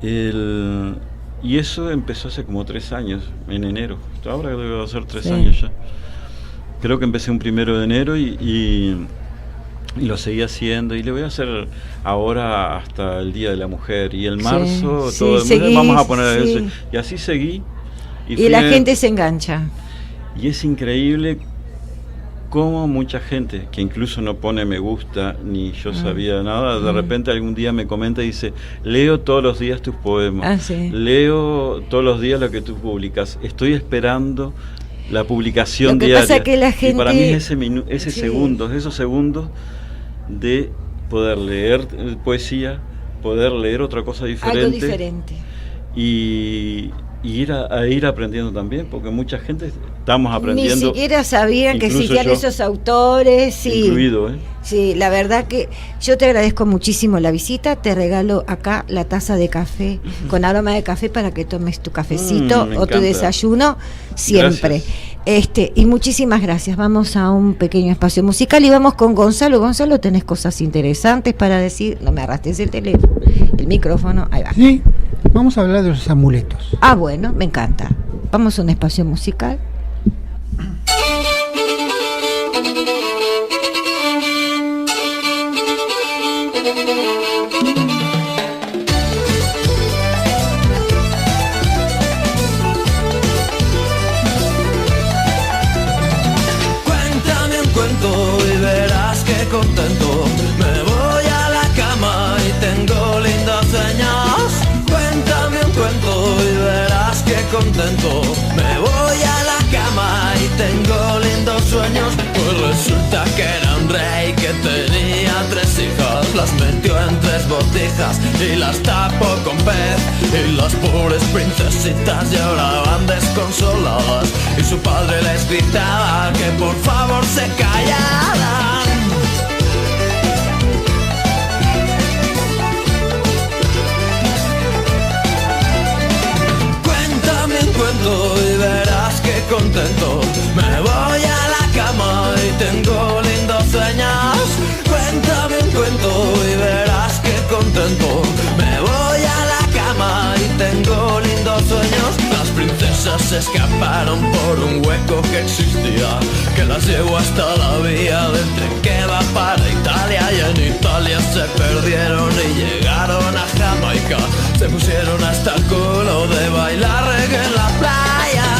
Y eso empezó hace como 3 años, en enero. Ahora debe ser 3 años ya. Creo que empecé un 1 de enero y lo seguí haciendo, y le voy a hacer ahora hasta el Día de la Mujer, y el marzo vamos a poner eso, y así seguí. Y la gente se engancha. Y es increíble cómo mucha gente, que incluso no pone me gusta, ni yo sabía nada, de repente algún día me comenta y dice, leo todos los días tus poemas, leo todos los días lo que tú publicas, estoy esperando la publicación diaria. Pasa que la gente... Y para mí es esos segundos de poder leer poesía, poder leer otra cosa diferente. Algo diferente. Y ir aprendiendo también, porque mucha gente estamos aprendiendo. Ni siquiera sabían que existían esos autores. Incluido, Sí, la verdad que yo te agradezco muchísimo la visita. Te regalo acá la taza de café con aroma de café para que tomes tu cafecito o tu desayuno siempre. Y muchísimas gracias. Vamos a un pequeño espacio musical y vamos con Gonzalo. Gonzalo, tenés cosas interesantes para decir. No me arrastres el micrófono. Ahí va. Sí, vamos a hablar de los amuletos. Ah, bueno, me encanta. Vamos a un espacio musical. Cuéntame un cuento y verás que contento. Me voy a la cama y tengo lindos sueños. Cuéntame un cuento y verás que contento. Me voy a la cama y tengo lindos sueños. Pues resulta que era un rey que tenía 3 hijas. Las metió en 3 botijas y las tapó con pez. Y las pobres princesitas lloraban desconsoladas. Y su padre les gritaba que por favor se callaran. Cuéntame un cuento y verás que contento. Me voy a la cama y tengo lindos sueños. Cuéntame un cuento y verás que contento. Me voy a la cama y tengo lindos sueños. Las princesas se escaparon por un hueco que existía, que las llevó hasta la vía del tren que va para Italia. Y en Italia se perdieron y llegaron a Jamaica. Se pusieron hasta el culo de bailar reggae en la playa.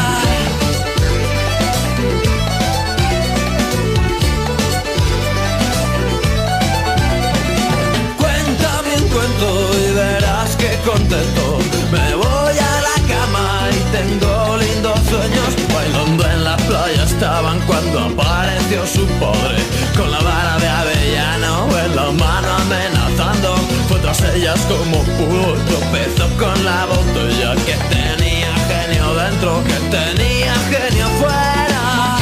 Cuéntame un cuento y verás que contento. Me voy a la cama y tengo lindos sueños. Bailando en la playa estaban cuando apareció su padre, con la vara de avellano en la mano amenazando. Fue tras ellas como pudo, tropezó con la botella. Que tenía genio dentro, que tenía genio fuera.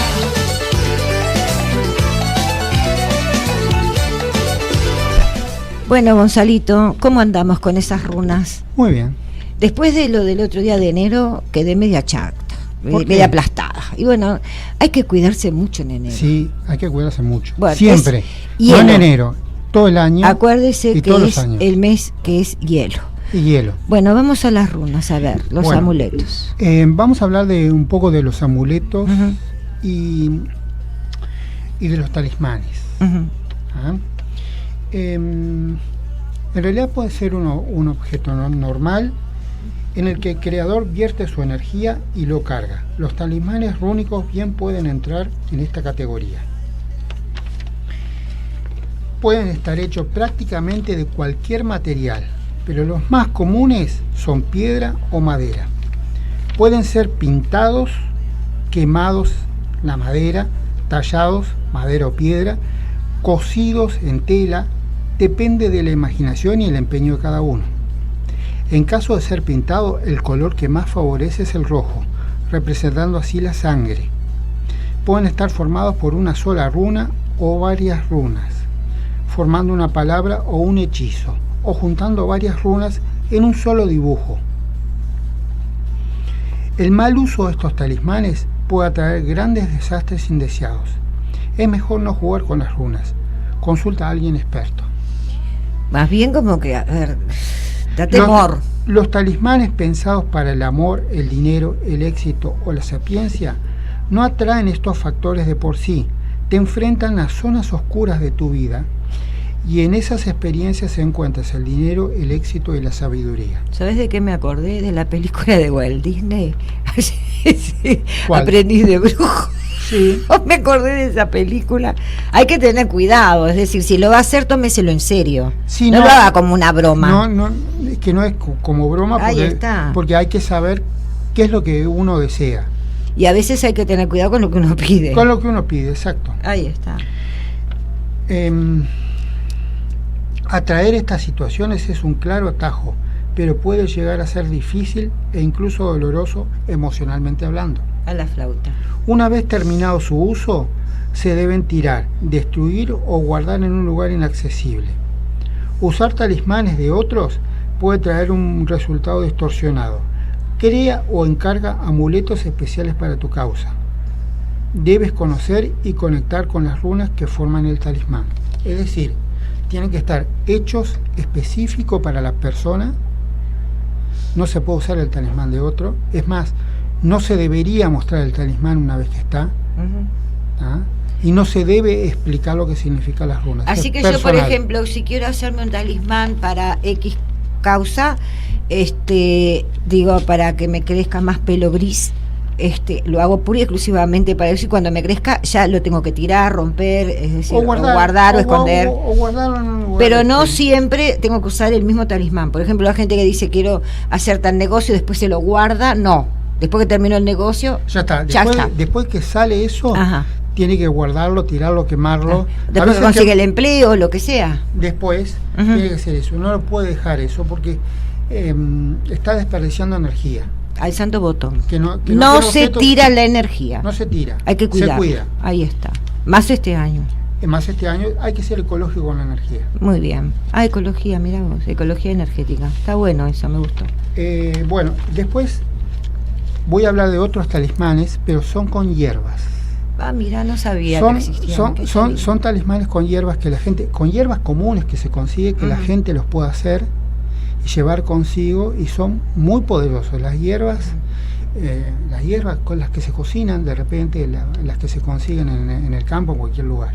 Bueno, Gonzalito, ¿cómo andamos con esas runas? Muy bien. Después de lo del otro día de enero, quedé media chacta, media aplastada. Y bueno, hay que cuidarse mucho en enero. Sí, hay que cuidarse mucho. Bueno, siempre. No en enero, todo el año. Acuérdese que es el mes que es hielo. Y hielo. Bueno, vamos a las runas, a ver, los amuletos. Vamos a hablar de un poco de los amuletos y de los talismanes. En realidad puede ser un objeto normal en el que el creador vierte su energía y lo carga. Los talismanes rúnicos bien pueden entrar en esta categoría. Pueden estar hechos prácticamente de cualquier material, pero los más comunes son piedra o madera. Pueden ser pintados, quemados la madera, tallados, madera o piedra, cosidos en tela, depende de la imaginación y el empeño de cada uno. En caso de ser pintado, el color que más favorece es el rojo, representando así la sangre. Pueden estar formados por una sola runa o varias runas, formando una palabra o un hechizo, o juntando varias runas en un solo dibujo. El mal uso de estos talismanes puede atraer grandes desastres indeseados. Es mejor no jugar con las runas. Consulta a alguien experto. Más bien como que, a ver, da temor. Los talismanes pensados para el amor, el dinero, el éxito o la sapiencia no atraen estos factores de por sí. Te enfrentan a zonas oscuras de tu vida y en esas experiencias encuentras el dinero, el éxito y la sabiduría. ¿Sabes de qué me acordé? De la película de Walt Disney. Sí, ¿Cuál? Aprendiz de brujo. Sí. Me acordé de esa película. Hay que tener cuidado, es decir, si lo va a hacer, tómeselo en serio. Sí, no lo haga como una broma. No, es que no es como broma Ahí está. porque hay que saber qué es lo que uno desea. Y a veces hay que tener cuidado con lo que uno pide. Con lo que uno pide, exacto. Ahí está. Atraer estas situaciones es un claro atajo, pero puede llegar a ser difícil e incluso doloroso emocionalmente hablando. A la flauta. Una vez terminado su uso, se deben tirar, destruir o guardar en un lugar inaccesible. Usar talismanes de otros puede traer un resultado distorsionado. Crea o encarga amuletos especiales para tu causa. Debes conocer y conectar con las runas que forman el talismán. Es decir, tienen que estar hechos específicos para la persona. No se puede usar el talismán de otro. Es más, no se debería mostrar el talismán una vez que está. ¿Ah? Y no se debe explicar lo que significan las runas. Así es que personal. yo, por ejemplo, si quiero hacerme un talismán para X causa, digo, para que me crezca más pelo gris, lo hago pura y exclusivamente para eso, y cuando me crezca ya lo tengo que tirar, romper, es decir, o guardar o esconder. O guardarlo en un lugar. Pero no siempre tengo que usar el mismo talismán. Por ejemplo, la gente que dice quiero hacer tal negocio y después se lo guarda, no. Después que terminó el negocio, Ya está. ya está. Después que sale eso, Ajá. tiene que guardarlo, tirarlo, quemarlo. A Después veces que consigue el empleo, lo que sea. Después Ujú. tiene que hacer eso. No lo puede dejar eso porque está desperdiciando energía. Al santo botón. Que no No quiero se objetos- tira la energía. No se tira. Hay que cuidar. Se cuida. Ahí está. Más este año. Más este año hay que ser ecológico con la energía. Muy bien. Ah, ecología, mira vos, ecología energética. Está bueno eso, me gustó. Bueno, después voy a hablar de otros talismanes, pero son con hierbas. Ah, mira, no sabía que existían. Qué lindo. Son talismanes con hierbas que la gente, con hierbas comunes que se consigue, que la gente los puede hacer y llevar consigo, y son muy poderosos. Las hierbas con las que se cocinan, de repente, las que se consiguen en el campo, en cualquier lugar.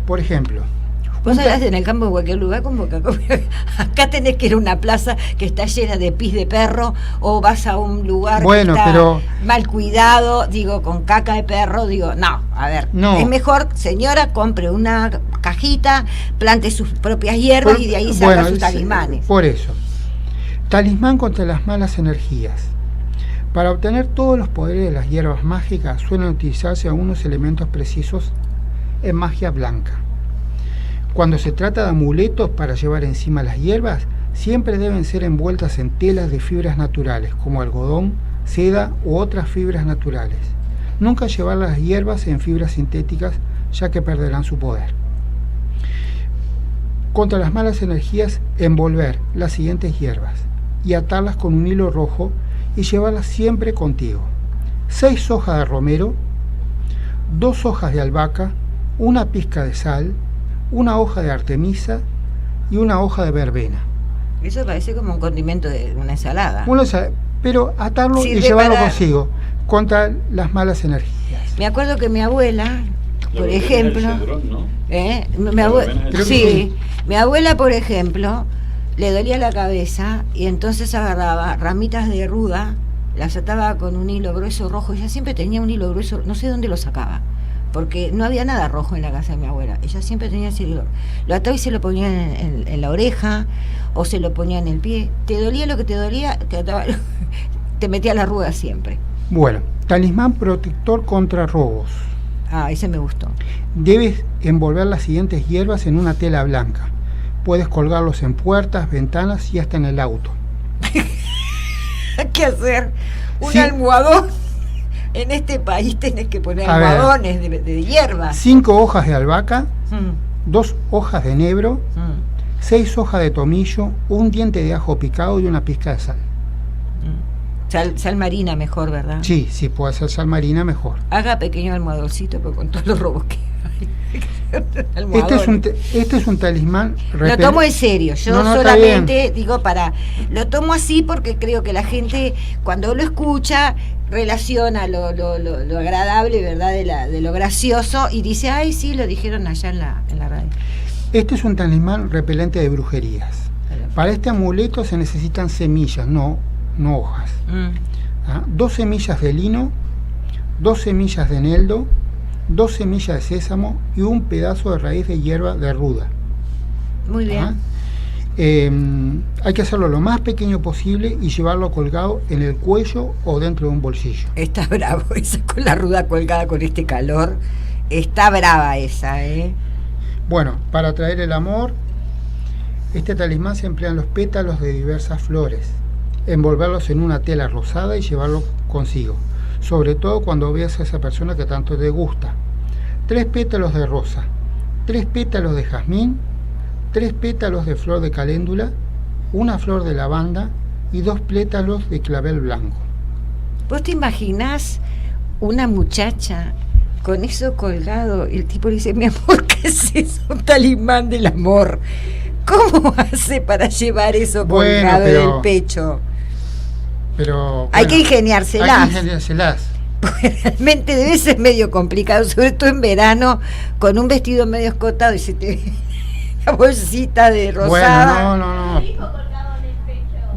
Por ejemplo, Vos hablas en el campo de cualquier lugar, como que acá tenés que ir a una plaza que está llena de pis de perro, o vas a un lugar Bueno, que está pero- mal cuidado, digo, con caca de perro, digo, no, a ver, No. es mejor, señora, compre una cajita, plante sus propias hierbas y de ahí saca bueno, sus talismanes. Por eso, talismán contra las malas energías. Para obtener todos los poderes de las hierbas mágicas suelen utilizarse algunos elementos precisos en magia blanca. Cuando se trata de amuletos para llevar encima las hierbas, siempre deben ser envueltas en telas de fibras naturales, como algodón, seda u otras fibras naturales. Nunca llevar las hierbas en fibras sintéticas, ya que perderán su poder. Contra las malas energías, envolver las siguientes hierbas y atarlas con un hilo rojo y llevarlas siempre contigo: 6 hojas de romero, 2 hojas de albahaca, una pizca de sal, una hoja de artemisa y una hoja de verbena. Eso parece como un condimento de una ensalada. Pero atarlo y Sirve llevarlo para- consigo contra las malas energías. Me acuerdo que mi abuela, por verbena es el ejemplo, cedrón, ¿no? Mi La abue- verbena es el sí, cedrón. mi abuela, por ejemplo, le dolía la cabeza y entonces agarraba ramitas de ruda, las ataba con un hilo grueso rojo. Ella siempre tenía un hilo grueso, no sé dónde lo sacaba, porque no había nada rojo en la casa de mi abuela. Ella siempre tenía ese hilo. Lo ataba y se lo ponía en la oreja o se lo ponía en el pie. Te dolía lo que te dolía, te metía la ruda siempre. Bueno, talismán protector contra robos. Ah, ese me gustó. Debes envolver las siguientes hierbas en una tela blanca. Puedes colgarlos en puertas, ventanas y hasta en el auto. ¿Qué hacer? Un Sí. almohadón. En este país tenés que poner A ver. almohadones de hierba. 5 hojas de albahaca, Mm, 2 hojas de enebro, mm, 6 hojas de tomillo, un diente de ajo picado y una pizca de sal. Sal marina mejor, ¿verdad? Sí, si puede ser sal marina, mejor. Haga pequeño almohadorcito, pero con todos los robos que hay. Este es un talismán. Lo tomo en serio, yo No, solamente digo lo tomo así porque creo que la gente cuando lo escucha relaciona lo agradable, ¿verdad? De lo gracioso y dice, ay, sí, lo dijeron allá en la radio. Este es un talismán repelente de brujerías. Para este amuleto se necesitan semillas, no hojas. 2 semillas de lino, 2 semillas de eneldo, 2 semillas de sésamo y un pedazo de raíz de hierba de ruda. Muy bien. Hay que hacerlo lo más pequeño posible y llevarlo colgado en el cuello o dentro de un bolsillo. Está bravo esa con la ruda colgada con este calor. Está brava esa, ¿eh? Bueno, para atraer el amor, este talismán se emplean los pétalos de diversas flores, envolverlos en una tela rosada y llevarlo consigo, sobre todo cuando veas a esa persona que tanto te gusta. 3 pétalos de rosa, 3 pétalos de jazmín, 3 pétalos de flor de caléndula, 1 flor de lavanda y 2 pétalos de clavel blanco. ¿Vos te imaginás una muchacha con eso colgado y el tipo le dice, mi amor, ¿qué es eso? Un talismán del amor. ¿Cómo hace para llevar eso colgado en el pecho? Pero hay que ingeniárselas. Hay que ingeniárselas. Realmente debe ser medio complicado, sobre todo en verano, con un vestido medio escotado y se te ve la bolsita de rosada. Bueno, no.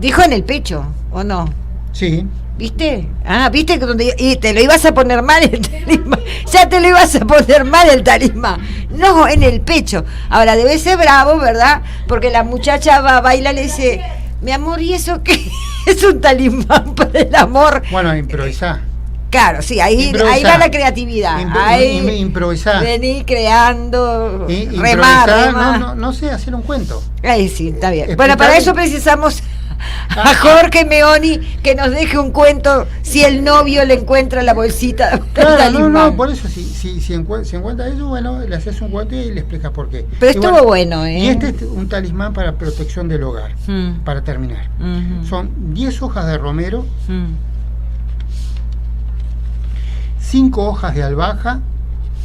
¿Dijo en el pecho o no? Sí. ¿Viste? ¿Viste? Y te lo ibas a poner mal el talismán. Ya te lo ibas a poner mal el talismán. No, en el pecho. Ahora, debe ser bravo, ¿verdad? Porque la muchacha va a bailar y le dice, mi amor, ¿y eso qué? Es un talismán para el amor. Bueno, improvisá. Claro, sí, ahí va la creatividad. Improvisar. Venir creando, remar. No sé, hacer un cuento. Ahí sí, está bien. Bueno, para eso precisamos a Jorge Meoni que nos deje un cuento si el novio le encuentra la bolsita. Claro, no, por eso si encuentra eso, bueno, le haces un cuento y le explicas por qué. Pero estuvo bueno, ¿eh? Y este es un talismán para protección del hogar, para terminar. Son 10 hojas de romero, 5 hojas de albahaca,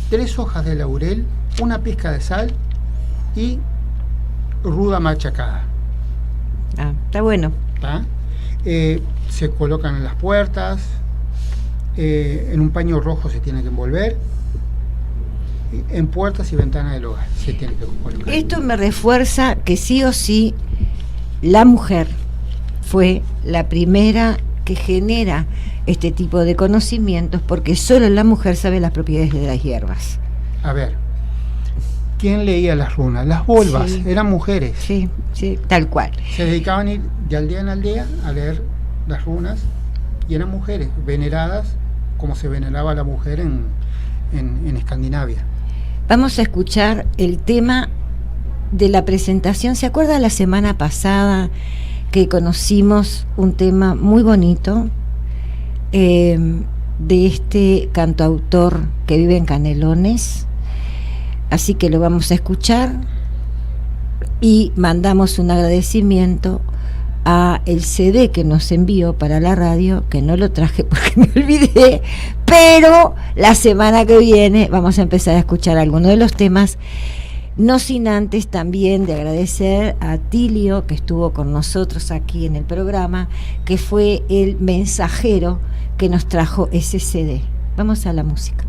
3 hojas de laurel, 1 pizca de sal y ruda machacada. Está bueno. Se colocan en las puertas, en un paño rojo se tiene que envolver, en puertas y ventanas del hogar se tiene que colocar. Esto me refuerza que sí o sí la mujer fue la primera que genera este tipo de conocimientos, porque solo la mujer sabe las propiedades de las hierbas. A ver, ¿quién leía las runas? Las volvas, eran mujeres. Sí, tal cual. Se dedicaban a ir de aldea en aldea a leer las runas y eran mujeres veneradas como se veneraba a la mujer en Escandinavia. Vamos a escuchar el tema de la presentación. ¿Se acuerda la semana pasada que conocimos un tema muy bonito de este cantautor que vive en Canelones? Así que lo vamos a escuchar y mandamos un agradecimiento a el CD que nos envió para la radio, que no lo traje porque me olvidé, pero la semana que viene vamos a empezar a escuchar algunos de los temas, no sin antes también de agradecer a Tilio, que estuvo con nosotros aquí en el programa, que fue el mensajero que nos trajo ese CD. Vamos a la música.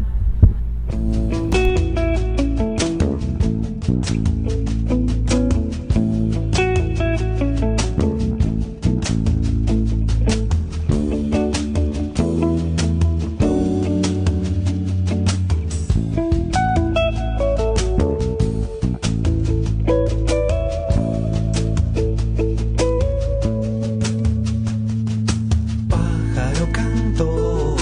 Pájaro cantor,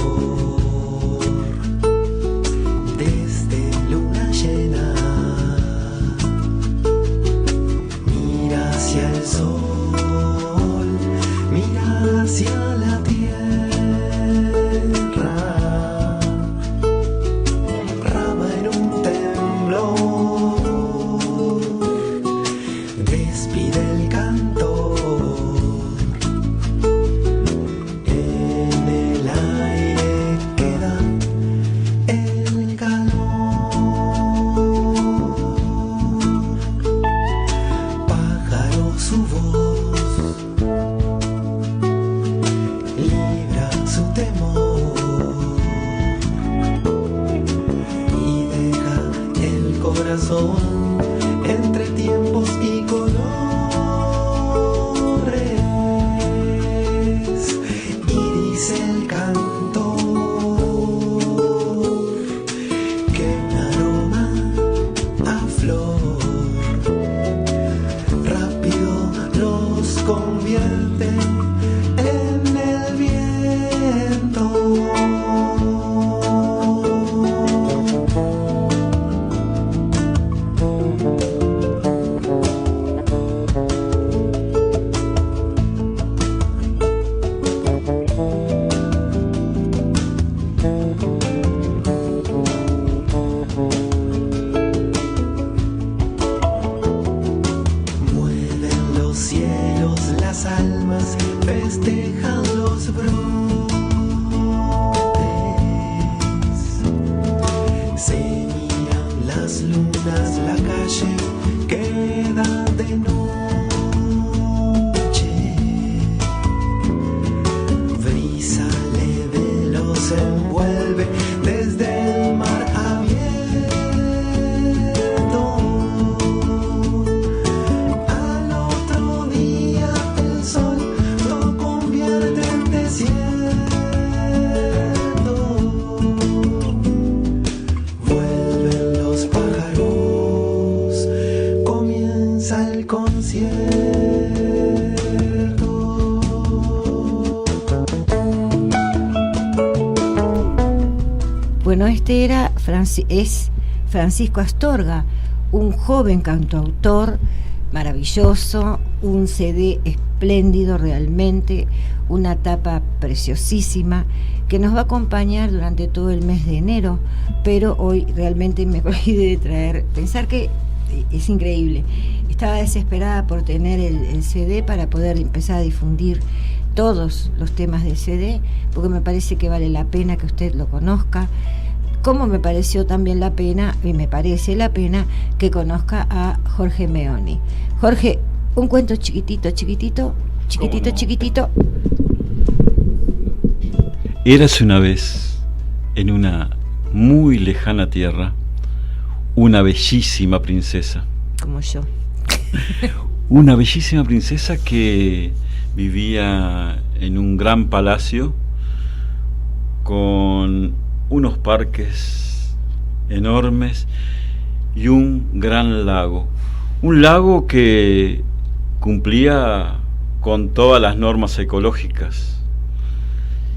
desde corazón entre tiempos y colores. Y dice el canto que un aroma a flor rápido los convierte en el viento. Festejan los brotes, se miran las lunas, la calle queda de noche, brisa leve los envuelve desde el mar abierto. Al otro día el sol vuelven los pájaros, comienza el concierto. Bueno, este es Francisco Astorga, un joven cantautor maravilloso, un CD espléndido realmente, una tapa preciosísima que nos va a acompañar durante todo el mes de enero, pero hoy realmente me olvidé de traer, pensar que es increíble, estaba desesperada por tener el CD para poder empezar a difundir todos los temas del CD, porque me parece que vale la pena que usted lo conozca, como me pareció también la pena, y me parece la pena, que conozca a Jorge Meoni. Jorge, un cuento chiquitito. Érase una vez, en una muy lejana tierra, una bellísima princesa. Como yo. Una bellísima princesa que vivía en un gran palacio con unos parques enormes y un gran lago. Un lago que cumplía con todas las normas ecológicas.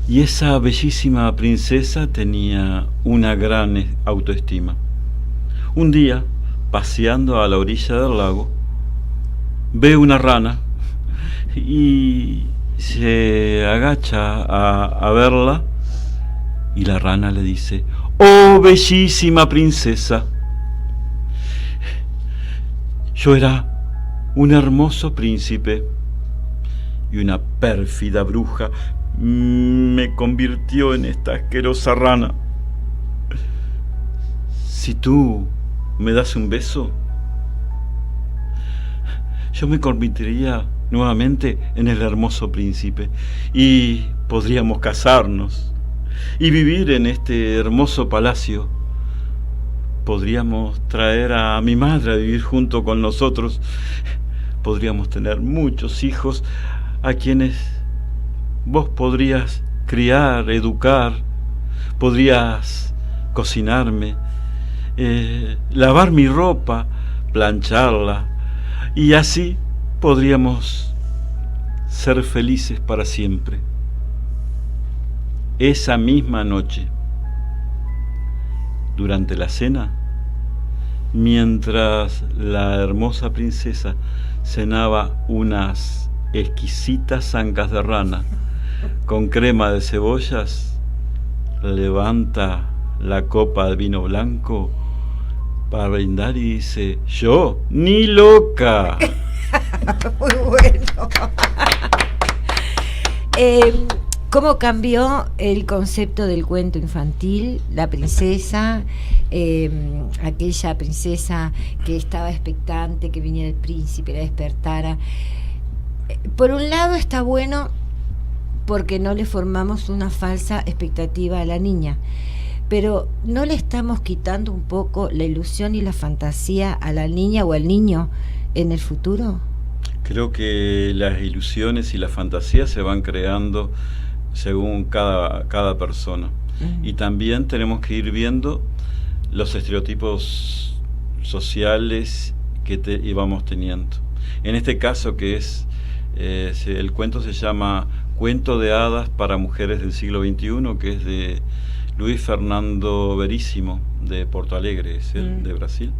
Y esa bellísima princesa tenía una gran autoestima. Un día, paseando a la orilla del lago, ve una rana y se agacha a verla, y la rana le dice: «Oh, bellísima princesa, yo era un hermoso príncipe y una pérfida bruja me convirtió en esta asquerosa rana. Si tú me das un beso, yo me convertiría nuevamente en el hermoso príncipe y podríamos casarnos y vivir en este hermoso palacio. Podríamos traer a mi madre a vivir junto con nosotros. Podríamos tener muchos hijos a quienes vos podrías criar, educar, podrías cocinarme, lavar mi ropa, plancharla, y así podríamos ser felices para siempre». Esa misma noche, durante la cena, mientras la hermosa princesa cenaba unas exquisitas ancas de rana con crema de cebollas, levanta la copa de vino blanco para brindar y dice: «Yo, ni loca». Muy bueno. ¿Cómo cambió el concepto del cuento infantil? La princesa, aquella princesa que estaba expectante, que viniera el príncipe, la despertara. Por un lado está bueno porque no le formamos una falsa expectativa a la niña, pero ¿no le estamos quitando un poco la ilusión y la fantasía a la niña o al niño en el futuro? Creo que las ilusiones y las fantasías se van creando según cada persona. Y también tenemos que ir viendo los estereotipos sociales que íbamos teniendo. En este caso, que es el cuento se llama Cuento de hadas para mujeres del siglo XXI, que es de Luis Fernando Veríssimo, de Porto Alegre, es el de Brasil.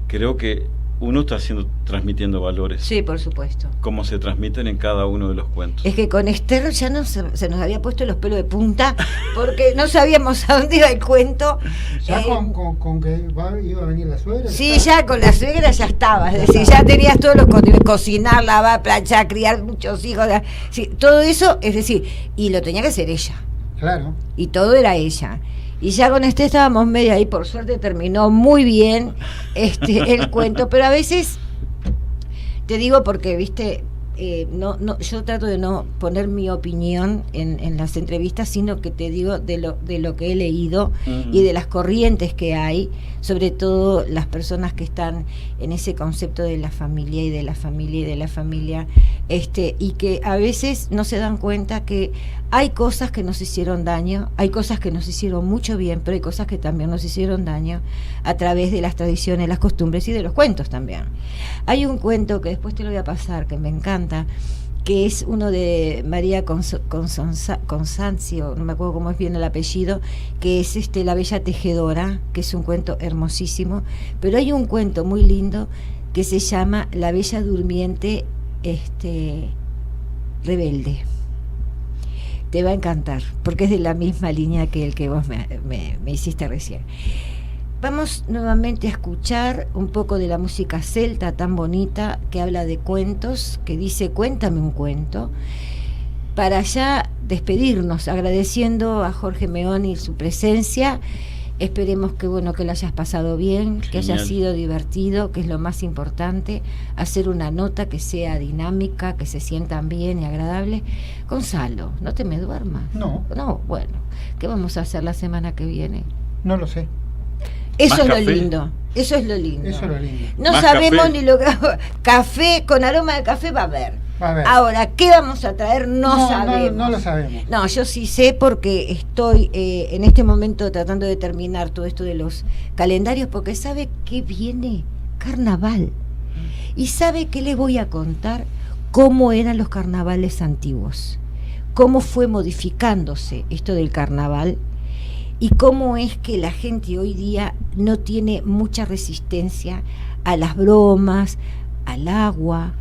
Creo que uno está transmitiendo valores. Sí, por supuesto. Como se transmiten en cada uno de los cuentos. Es que con Esther ya se nos había puesto los pelos de punta, porque no sabíamos a dónde iba el cuento. Ya con que iba a venir la suegra. Sí, ya con la suegra ya estaba, es decir, ya tenías todos los cocinar, lavar, planchar, criar muchos hijos, sí, todo eso, es decir, y lo tenía que hacer ella. Claro. Y todo era ella. Y ya con estábamos medio ahí, por suerte terminó muy bien el cuento, pero a veces, te digo porque, viste, yo trato de no poner mi opinión en las entrevistas, sino que te digo de lo que he leído y de las corrientes que hay, sobre todo las personas que están en ese concepto de la familia y de la familia y de la familia, y que a veces no se dan cuenta que hay cosas que nos hicieron daño, hay cosas que nos hicieron mucho bien, pero hay cosas que también nos hicieron daño a través de las tradiciones, las costumbres y de los cuentos también. Hay un cuento que después te lo voy a pasar, que me encanta, que es uno de María Constancio, no me acuerdo cómo es bien el apellido, que es La Bella Tejedora, que es un cuento hermosísimo, pero hay un cuento muy lindo que se llama La Bella Durmiente Rebelde. Te va a encantar, porque es de la misma línea que el que vos me hiciste recién. Vamos nuevamente a escuchar un poco de la música celta tan bonita que habla de cuentos, que dice cuéntame un cuento, para ya despedirnos, agradeciendo a Jorge Meoni su presencia. Esperemos que que lo hayas pasado bien, que haya sido divertido, que es lo más importante, hacer una nota que sea dinámica, que se sientan bien y agradable. Gonzalo, no te me duermas. No, bueno, ¿qué vamos a hacer la semana que viene? No lo sé. Eso es lo lindo. Eso es lo lindo. No Más sabemos café. ni lo que... Café, con aroma de café va a haber. Ahora, ¿qué vamos a traer? No sabemos. No lo sabemos. No, yo sí sé porque estoy en este momento tratando de terminar todo esto de los calendarios, porque sabe que viene carnaval. Y sabe que les voy a contar cómo eran los carnavales antiguos, cómo fue modificándose esto del carnaval y cómo es que la gente hoy día no tiene mucha resistencia a las bromas, al agua,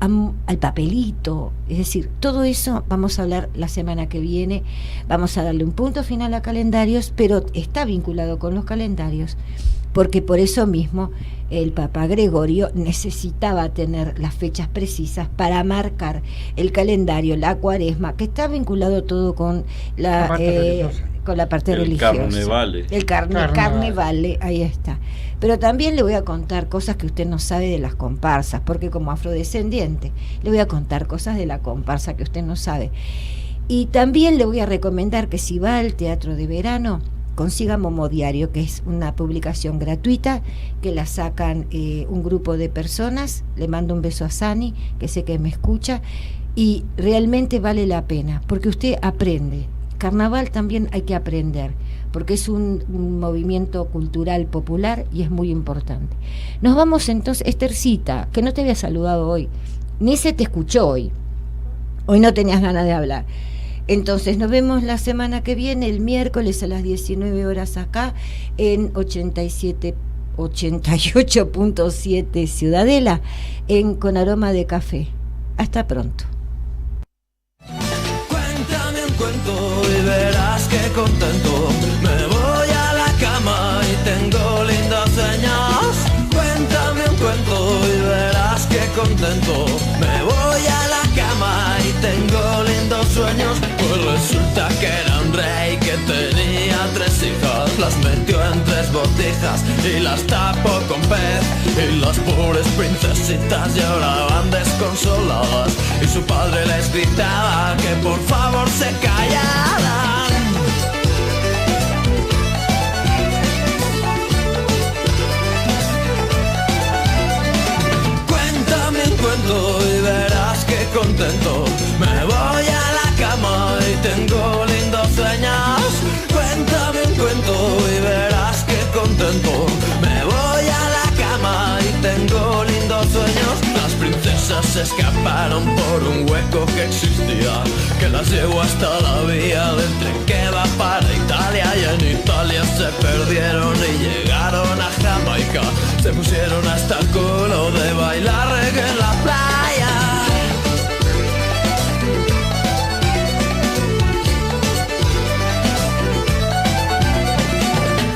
al papelito. Es decir, todo eso vamos a hablar la semana que viene. Vamos a darle un punto final a calendarios, pero está vinculado con los calendarios, porque por eso mismo el Papa Gregorio necesitaba tener las fechas precisas para marcar el calendario, la cuaresma, que está vinculado todo con la parte religiosa. El carnevale, ahí está. Pero también le voy a contar cosas que usted no sabe de las comparsas, porque como afrodescendiente le voy a contar cosas de la comparsa que usted no sabe. Y también le voy a recomendar que si va al teatro de verano, consiga Momo Diario, que es una publicación gratuita que la sacan un grupo de personas. Le mando un beso a Sani, que sé que me escucha, y realmente vale la pena, porque usted aprende. Carnaval también hay que aprender, porque es un movimiento cultural popular y es muy importante. Nos vamos entonces, Esthercita, que no te había saludado hoy, ni se te escuchó hoy no tenías ganas de hablar. Entonces nos vemos la semana que viene, el miércoles a las 19 horas acá en 88.7 Ciudadela, Con Aroma de Café. Hasta pronto. Cuéntame un cuento y verás que contento. Me voy a la cama y tengo lindos sueños. Cuéntame un cuento y verás que contento. Me voy a la cama y tengo lindos sueños. Pues resulta que era un rey que tenía 3 hijas. Las metió en 3 botijas y las tapó con pez. Y las pobres princesitas lloraban desconsoladas. Y su padre les gritaba que por favor se callaran. contento. Me voy a la cama y tengo lindos sueños. Cuéntame un cuento y verás que contento. Me voy a la cama y tengo lindos sueños. Las princesas se escaparon por un hueco que existía, que las llevó hasta la vía del tren que va para Italia. Y en Italia se perdieron y llegaron a Jamaica. Se pusieron hasta el culo de bailar reggae en la playa.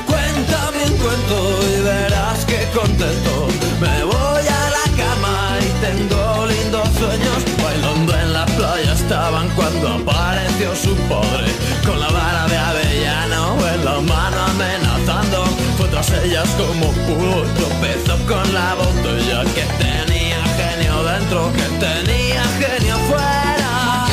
Cuéntame un cuento y verás que contento. Me voy a la cama y tengo lindos sueños. Bailando en la playa estaban cuando apareció su padre, con la vara de avellano en la mano amenazando. Fue tras ellas como pudo, tropezó con la botella, que tenía genio dentro, que tenía genio fuera.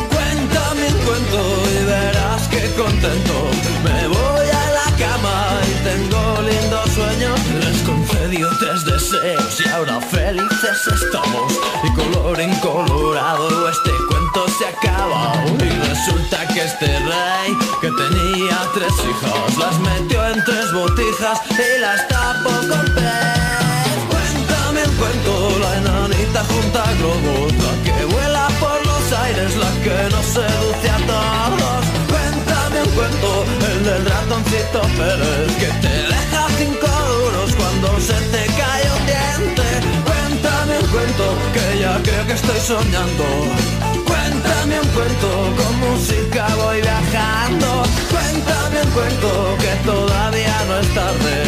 Cuéntame un cuento y verás que contento. Me voy a la cama y tengo lindos sueños. Les concedió 3 deseos y ahora felices estamos. Y colorín colorado este cuento se acaba. Y resulta que este rey, que tenía 3 hijas, las metió en 3 botijas y las tapó con pez. Cuéntame un cuento, la enanita junta globos, la que vuela por los aires, la que nos seduce a todos. Cuéntame un cuento, el del ratoncito Pérez, que te deja 5 duros cuando se te cae un diente. Cuéntame un cuento, que ya creo que estoy soñando. Cuéntame un cuento, con música voy viajando. Cuéntame un cuento, que todavía no es tarde.